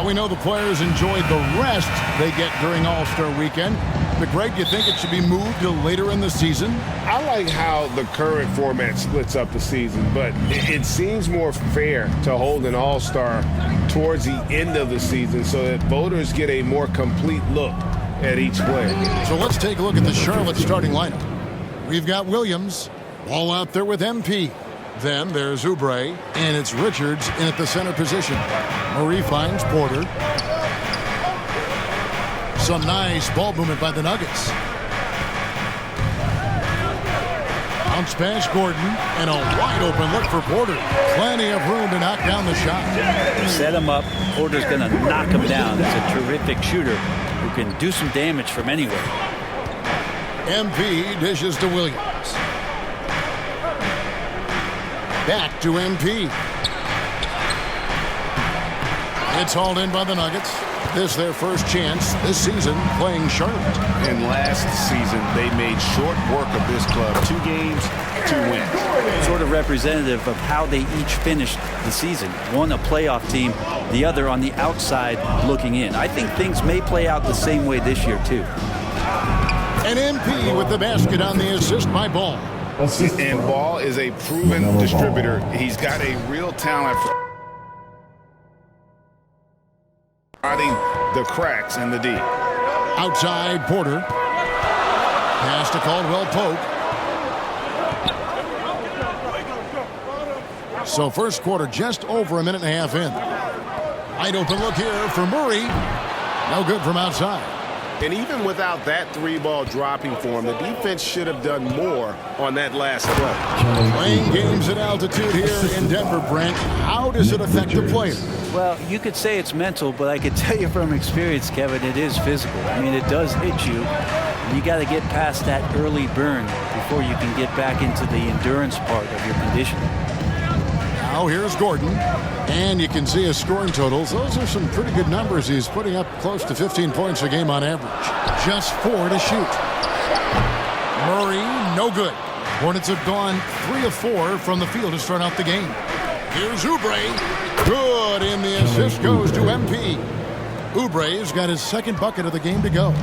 Now we know the players enjoyed the rest they get during All-Star Weekend. But Greg, you think it should be moved to later in the season? I like how the current format splits up the season, but it seems more fair to hold an All-Star towards the end of the season so that voters get a more complete look at each player. So let's take a look at the Charlotte starting lineup. We've got Williams, ball out there with MP. Then there's Oubre, and it's Richards in at the center position. Murray finds Porter. Some nice ball movement by the Nuggets. Bounce pass Gordon, and a wide open look for Porter. Plenty of room to knock down the shot. Set him up. Porter's going to knock him down. He's a terrific shooter who can do some damage from anywhere. MP dishes to Williams. Back to MP. It's hauled in by the Nuggets. This their first chance this season playing Charlotte. And last season, they made short work of this club. 2 games, 2 wins. Sort of representative of how they each finished the season. One a playoff team, the other on the outside looking in. I think things may play out the same way this year, too. And MP with the basket on the assist by Ball. And Ball is a proven distributor. He's got a real talent for finding the cracks in the D. Outside Porter. Pass to Caldwell Pope. So first quarter just over a minute and a half in. Wide open look here for Murray. No good from outside. And even without that 3-ball dropping for him, the defense should have done more on that last play. Playing games at altitude here in Denver, Brent. How does it affect the player? Well, you could say it's mental, but I could tell you from experience, Kevin, it is physical. I mean, it does hit you. You got to get past that early burn before you can get back into the endurance part of your conditioning. Now here's Gordon. And you can see his scoring totals. Those are some pretty good numbers. He's putting up close to 15 points a game on average. Just 4 to shoot. Murray, no good. Hornets have gone 3 of 4 from the field to start out the game. Here's Oubre. Good, and the assist goes to MP. Oubre's got his second bucket of the game to go.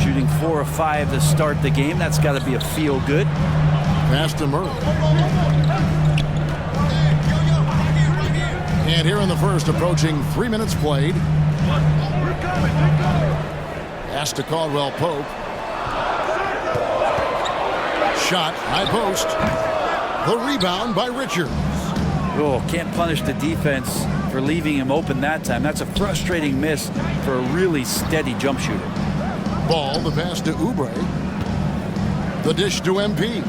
Shooting 4 of 5 to start the game. That's got to be a feel good. Pass to Murray. And here in the first, approaching 3 minutes played. Pass to Caldwell Pope. Shot, high post. The rebound by Richards. Oh, can't punish the defense for leaving him open that time. That's a frustrating miss for a really steady jump shooter. Ball, the pass to Oubre. The dish to MP.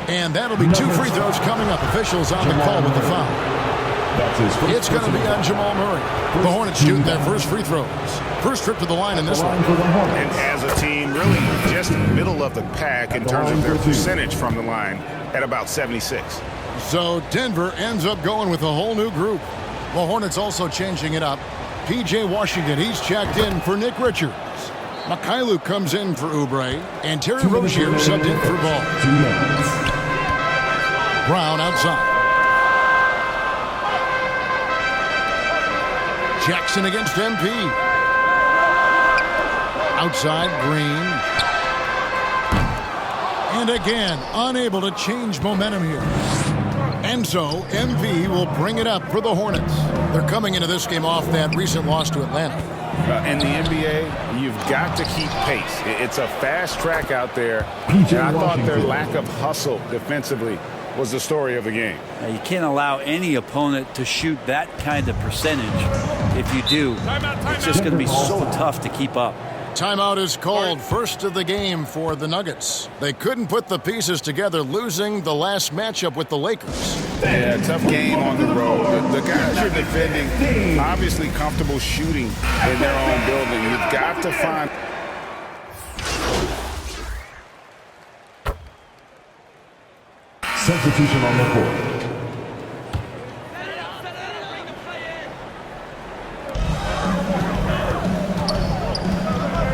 And that'll be 2 free throws coming up. Officials on the call with the foul. It's going to be on Jamal Murray. The Hornets shoot their first free throws. First trip to the line in this one. And as a team, really just middle of the pack in terms of their percentage from the line at about 76. So Denver ends up going with a whole new group. The Hornets also changing it up. P.J. Washington, he's checked in for Nick Richards. Mikhailuk comes in for Oubre. And Terry Rozier subbed in for Ball. Brown outside. Jackson against MP. Outside, Green. And again, unable to change momentum here. And so, MV will bring it up for the Hornets. They're coming into this game off that recent loss to Atlanta. In the NBA, you've got to keep pace. It's a fast track out there. And I thought their lack of hustle defensively was the story of the game. Now, you can't allow any opponent to shoot that kind of percentage. If you do, it's just going to be so tough to keep up. Timeout is called. First of the game for the Nuggets. They couldn't put the pieces together, losing the last matchup with the Lakers. Yeah, tough game on the road. The guys you're defending, obviously comfortable shooting in their own building. You've got to find... Substitution on the court.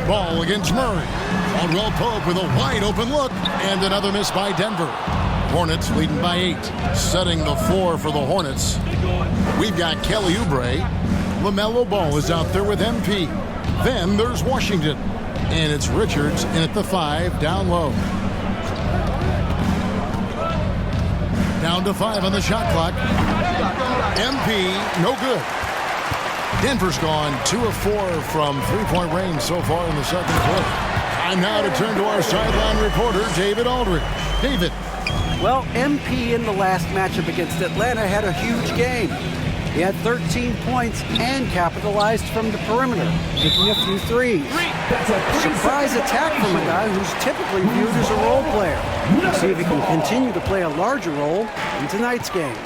Ball against Murray. Caldwell Pope with a wide open look. And another miss by Denver. Hornets leading by 8. Setting the floor for the Hornets, we've got Kelly Oubre. LaMelo Ball is out there with MP. Then there's Washington. And it's Richards in at the 5, down low. Down to 5 on the shot clock. MP, no good. Denver's gone 2 of 4 from three-point range so far in the second quarter. Time now to turn to our sideline reporter, David Aldridge. David. Well, MP in the last matchup against Atlanta had a huge game. He had 13 points and capitalized from the perimeter, taking a few threes. Surprise attack from a guy who's typically viewed as a role player. We'll see if he can continue to play a larger role in tonight's game.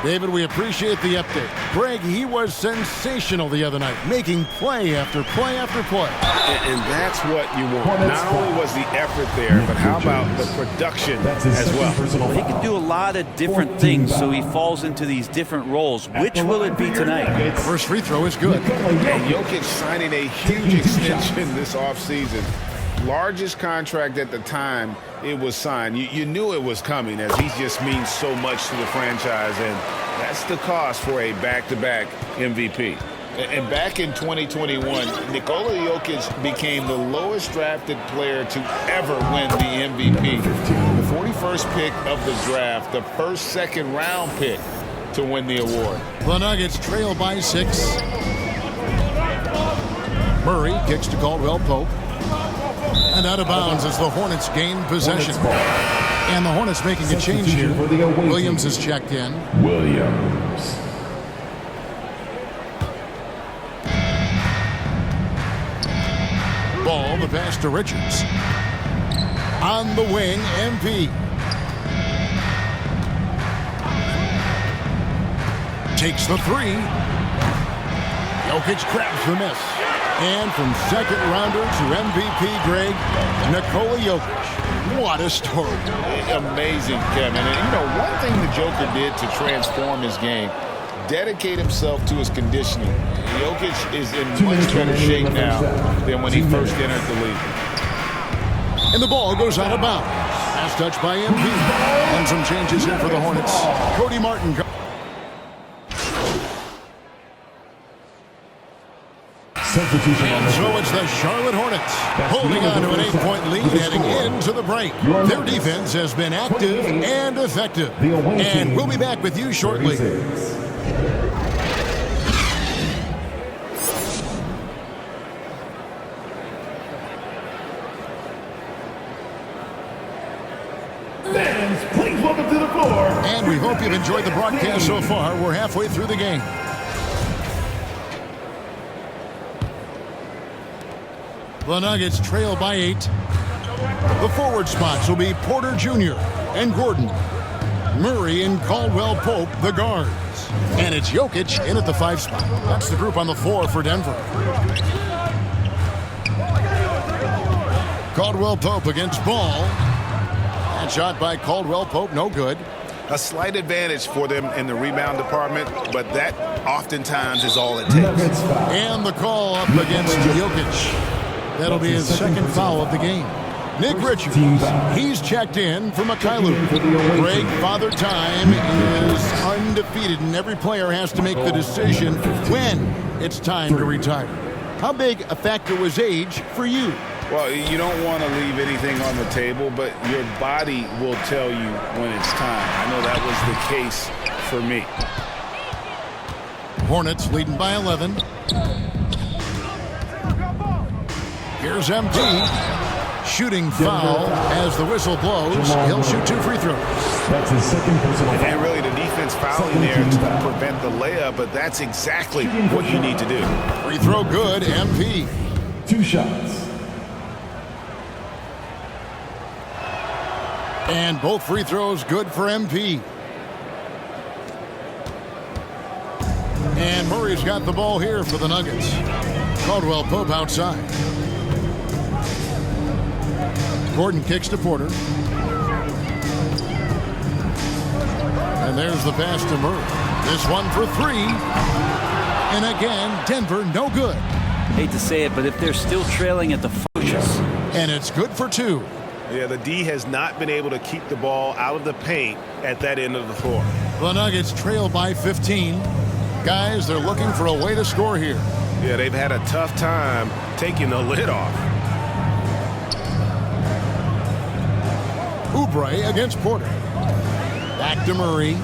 David, we appreciate the update. Greg, he was sensational the other night, making play after play after play. And that's what you want. Not only was the effort there, but how about the production as well? He can do a lot of different things, so he falls into these different roles. Which will it be tonight? First free throw is good. And Jokic signing a huge extension this offseason. Largest contract at the time it was signed. You knew it was coming, as he just means so much to the franchise, and that's the cost for a back-to-back MVP. And back in 2021, Nikola Jokic became the lowest drafted player to ever win the MVP. The 41st pick of the draft, the first second-round pick to win the award. The Nuggets trail by 6. Murray kicks to Caldwell Pope. And out of bounds as the Hornets gain possession. And the Hornets making a change here. Williams is checked in. Williams. Ball, the pass to Richards. On the wing, MP. Takes the 3. Jokic grabs the miss. And from second rounder to MVP, Greg, Nikola Jokic. What a story. Amazing, Kevin. And, one thing the Joker did to transform his game, dedicate himself to his conditioning. Jokic is in much better shape now than when he first entered the league. And the ball goes out of bounds. Last touch by MP. And some changes here for the Hornets. Cody Martin. And so it's the Charlotte Hornets holding on to an 8-point lead heading into the break. Their defense has been active and effective. And we'll be back with you shortly. Fans, please welcome to the floor. And we hope you've enjoyed the broadcast so far. We're halfway through the game. The Nuggets trail by 8. The forward spots will be Porter Jr. and Gordon. Murray and Caldwell Pope, the guards. And it's Jokic in at the 5 spot. That's the group on the floor for Denver. Caldwell Pope against Ball. And shot by Caldwell Pope, no good. A slight advantage for them in the rebound department, but that oftentimes is all it takes. And the call up against Jokic. That'll be his second foul of the game. Nick Richards, he's checked in for Mikhailuk. Greg, Father Time is undefeated, and every player has to make the decision when it's time to retire. How big a factor was age for you? Well, you don't want to leave anything on the table, but your body will tell you when it's time. I know that was the case for me. Hornets leading by 11. Here's MP. Shooting foul as the whistle blows. He'll shoot 2 free throws. That's his second personal foul. And really the defense fouling there to prevent the layup, but that's exactly what you need to do. Free throw good, MP. 2 shots. And both free throws good for MP. And Murray's got the ball here for the Nuggets. Caldwell Pope outside. Gordon kicks to Porter. And there's the pass to Murray. This one for 3. And again, Denver no good. Hate to say it, but if they're still trailing at the focus. And it's good for 2. Yeah, the D has not been able to keep the ball out of the paint at that end of the floor. The Nuggets trail by 15. Guys, they're looking for a way to score here. Yeah, they've had a tough time taking the lid off. Oubre against Porter. Back to Murray.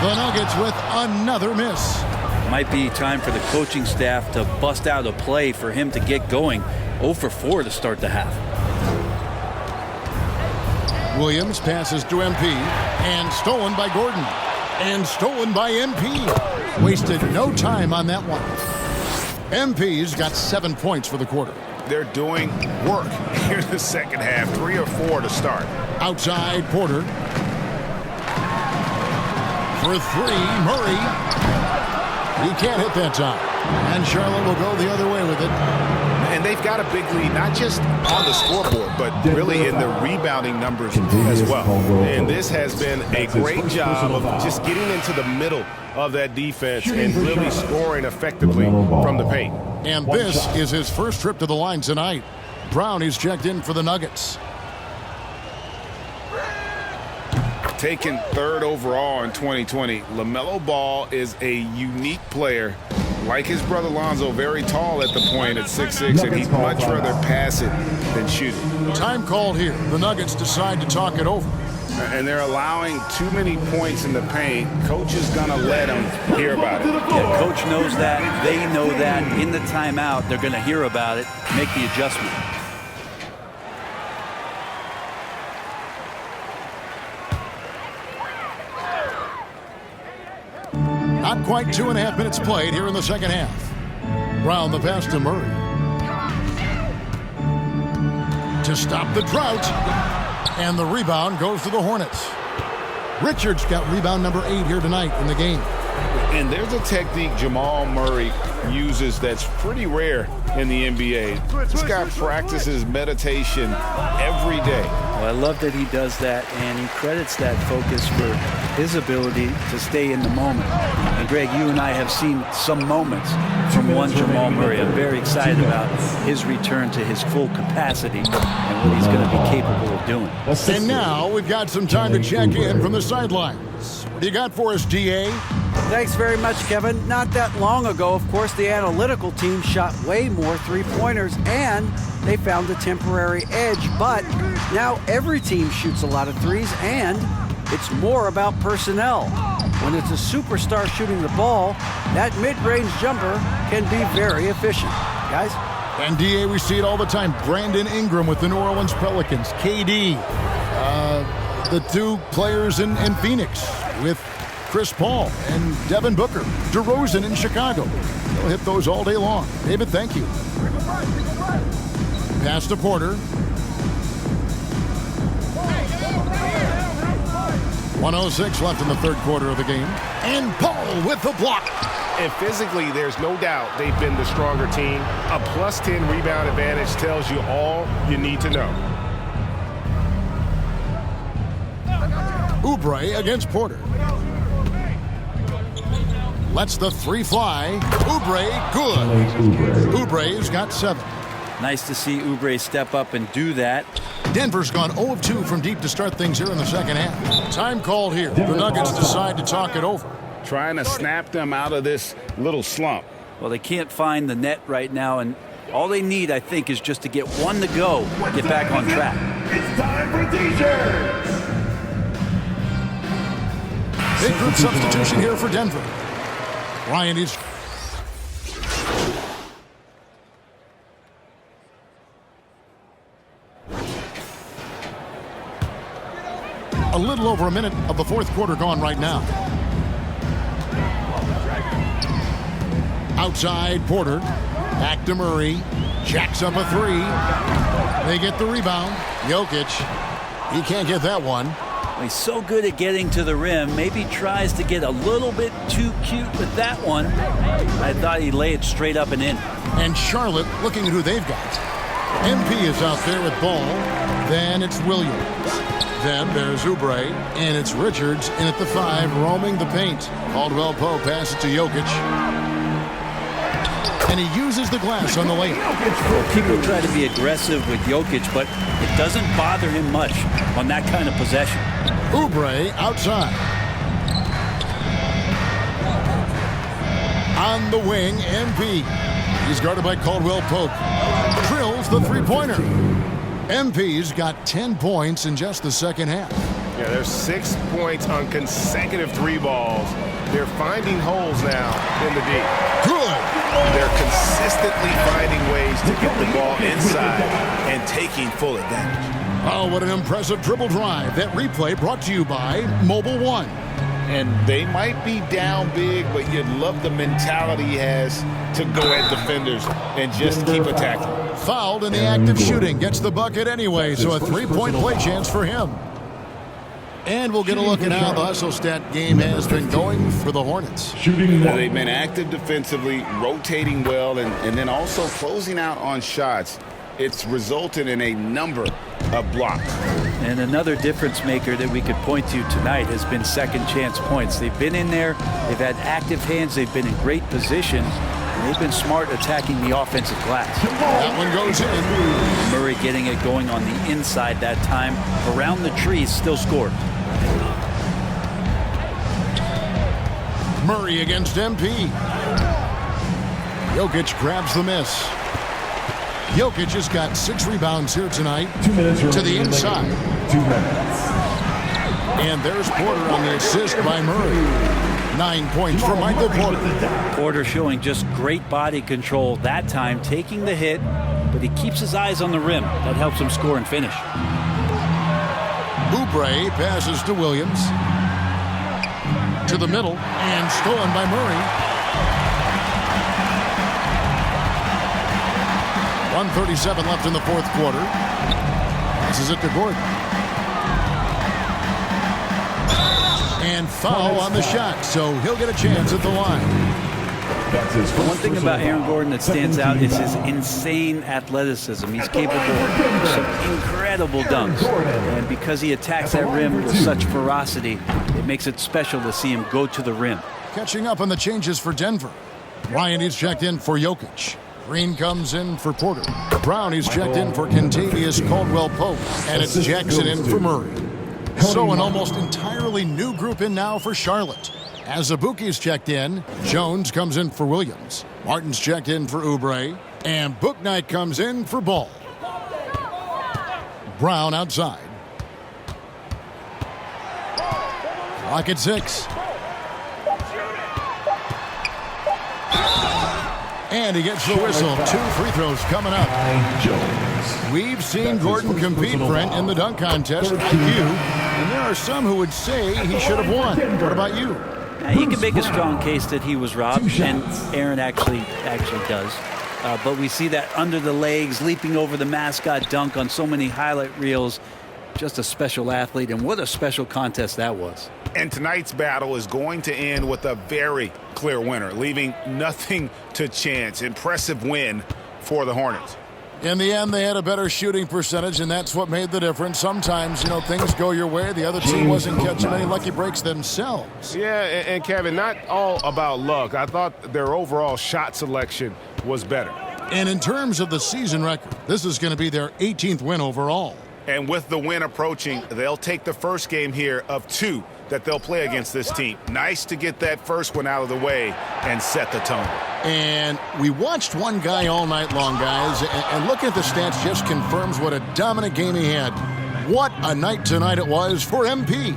The Nuggets with another miss. Might be time for the coaching staff to bust out a play for him to get going. 0 for 4 to start the half. Williams passes to MP. And stolen by Gordon. And stolen by MP. Wasted no time on that one. MP's got 7 points for the quarter. They're doing work here in the second half. 3 or 4 to start. Outside Porter. For 3, Murray. He can't hit that time. And Charlotte will go the other way with it. And they've got a big lead, not just on the scoreboard, but really in the rebounding numbers as well. And this has been a great job of just getting into the middle of that defense and really scoring effectively from the paint. And this is his first trip to the line tonight. Brown is checked in for the Nuggets. Taken 3rd overall in 2020, LaMelo Ball is a unique player. Like his brother Lonzo, very tall at the point at 6'6", and he'd much rather pass it than shoot it. Time called here. The Nuggets decide to talk it over. And they're allowing too many points in the paint. Coach is going to let them hear about it. Yeah, coach knows that. They know that. In the timeout, they're going to hear about it, make the adjustment. Not quite 2.5 minutes played here in the second half. Brown the pass to Murray. To stop the drought. And the rebound goes to the Hornets. Richards got rebound number 8 here tonight in the game. And there's a technique Jamal Murray uses that's pretty rare in the NBA. This guy practices meditation every day. Well, I love that he does that, and he credits that focus for his ability to stay in the moment. And Greg, you and I have seen some moments from one Jamal Murray. I'm very excited about his return to his full capacity and what he's going to be capable of doing. And now we've got some time to check in from the sidelines. What do you got for us, DA? Thanks very much, Kevin. Not that long ago, of course, the analytical team shot way more three-pointers, and they found a temporary edge. But now every team shoots a lot of threes, and it's more about personnel. When it's a superstar shooting the ball, that mid-range jumper can be very efficient. Guys? And DA, we see it all the time. Brandon Ingram with the New Orleans Pelicans. KD, the 2 players in Phoenix with Chris Paul and Devin Booker. DeRozan in Chicago. They'll hit those all day long. David, thank you. Pass to Porter. 1:06 left in the third quarter of the game. And Paul with the block. And physically, there's no doubt they've been the stronger team. A +10 rebound advantage tells you all you need to know. Oubre against Porter. Lets the 3 fly. Oubre, good. Oubre's got 7. Nice to see Oubre step up and do that. Denver's gone 0 of 2 from deep to start things here in the second half. Time called here. The Nuggets decide to talk it over. Trying to snap them out of this little slump. Well, they can't find the net right now, and all they need, I think, is just to get one to go, get back on track. It's time for T-shirts. Big group substitution here for Denver. Ryan is a little over a minute of the fourth quarter gone right now. Outside Porter. Back to Murray. Jacks up a 3. They get the rebound. Jokic. He can't get that one. He's so good at getting to the rim. Maybe tries to get a little bit too cute with that one. I thought he'd lay it straight up and in. And Charlotte looking at who they've got. MP is out there with ball. Then it's Williams. Then there's Oubre. And it's Richards in at the 5, roaming the paint. Caldwell Pope passes to Jokic. And he uses the glass on the layup. People try to be aggressive with Jokic, but it doesn't bother him much on that kind of possession. Oubre outside. On the wing, MP. He's guarded by Caldwell Pope. Drills the three-pointer. MP's got 10 points in just the second half. Yeah, there's 6 points on consecutive three balls. They're finding holes now in the D. Good. They're consistently finding ways to get the ball inside and taking full advantage. Oh, what an impressive dribble drive. That replay brought to you by Mobile One. And they might be down big, but you'd love the mentality he has to go at defenders and just keep attacking. Fouled in the act of shooting. Gets the bucket anyway, so a three-point play chance for him. And we'll get a look at how the hustle stat game has been going for the Hornets. They've been active defensively, rotating well, and then also closing out on shots. It's resulted in a number of blocks. And another difference maker that we could point to tonight has been second chance points. They've been in there, they've had active hands, they've been in great position, and they've been smart attacking the offensive glass. That one goes in. Murray getting it going on the inside that time. Around the trees, still scored. Murray against MP. Jokic grabs the miss. Jokic has got 6 rebounds here tonight. 2 minutes to the inside. 2 minutes. And there's Porter on the assist by Murray. 9 points for Michael Porter. Porter showing just great body control that time, taking the hit, but he keeps his eyes on the rim. That helps him score and finish. Oubre passes to Williams. To the middle, and stolen by Murray. 1:37 left in the fourth quarter. This is it to Gordon. And foul on the shot, so he'll get a chance at the line. One thing about Aaron Gordon that stands out is his insane athleticism. He's capable of some incredible dunks. And because he attacks that rim with such ferocity, it makes it special to see him go to the rim. Catching up on the changes for Denver. Ryan is checked in for Jokic. Green comes in for Porter. Brown is checked in for Kentavious Caldwell-Pope. And it's Jackson in for Murray. So an almost entirely new group in now for Charlotte. As Azubuike's checked in, Jones comes in for Williams. Martin's checked in for Oubre. And Bouknight comes in for Ball. Brown outside. Clock at 6. And he gets the whistle. 2 free throws coming up. We've seen Gordon compete, Brent, in the dunk contest like you. And there are some who would say he should have won. What about you? You can make a strong case that he was robbed, and Aaron actually does. But we see that under the legs, leaping over the mascot dunk on so many highlight reels. Just a special athlete, and what a special contest that was. And tonight's battle is going to end with a very clear winner, leaving nothing to chance. Impressive win for the Hornets. In the end, they had a better shooting percentage, and that's what made the difference. Sometimes, things go your way. The other team wasn't catching any lucky breaks themselves. Yeah, and Kevin, not all about luck. I thought their overall shot selection was better. And in terms of the season record, this is going to be their 18th win overall. And with the win approaching, they'll take the first game here of 2 that they'll play against this team. Nice to get that first one out of the way and set the tone. And we watched one guy all night long, guys, and looking at the stats just confirms what a dominant game he had. What a night tonight it was for MP.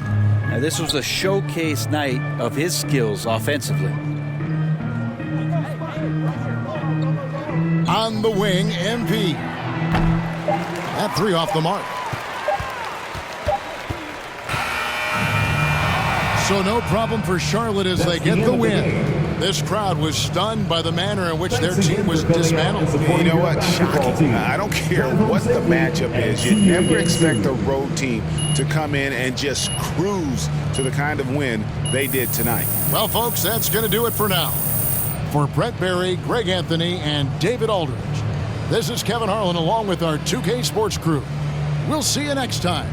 Now, this was a showcase night of his skills offensively. On the wing, MP. That 3 off the mark. So no problem for Charlotte as they get the win. This crowd was stunned by the manner in which their team was dismantled. You know what? Shocking. I don't care what the matchup is. You never expect a road team to come in and just cruise to the kind of win they did tonight. Well, folks, that's going to do it for now. For Brett Berry, Greg Anthony, and David Aldridge, this is Kevin Harlan along with our 2K Sports crew. We'll see you next time.